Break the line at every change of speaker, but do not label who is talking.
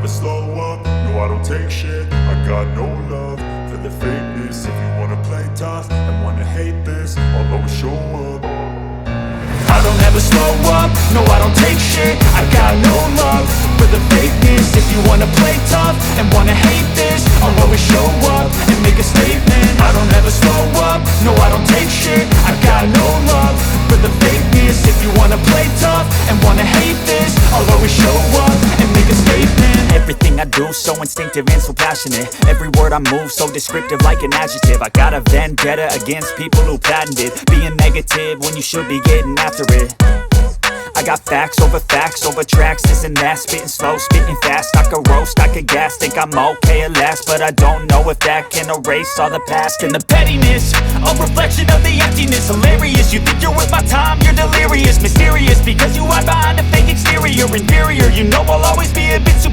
slow up, no I don't take shit. I got no love for the fakeness. If you wanna play tough and wanna hate this, I'll always show up.
I don't ever slow up, no I don't take shit. I got no love for the fakeness. If you wanna play tough and wanna hate this, I'll always show up and make a statement. I don't ever slow up, no I don't take shit. I got no love for the fakeness. If you wanna play tough and wanna hate this, I'll always show up and make a statement.
Everything I do so instinctive and so passionate. Every word I move so descriptive like an adjective. I got a vendetta against people who patented being negative when you should be getting after it. I got facts over tracks, this and that. Spitting slow, spitting fast. I could roast, I could gas. Think I'm okay at last, but I don't know if that can erase all the past. And the pettiness, a reflection of the emptiness. Hilarious, you think you're worth my time, you're delirious. Mysterious, because you hide behind a fake exterior. Inferior, you know I'll always be a bit superior.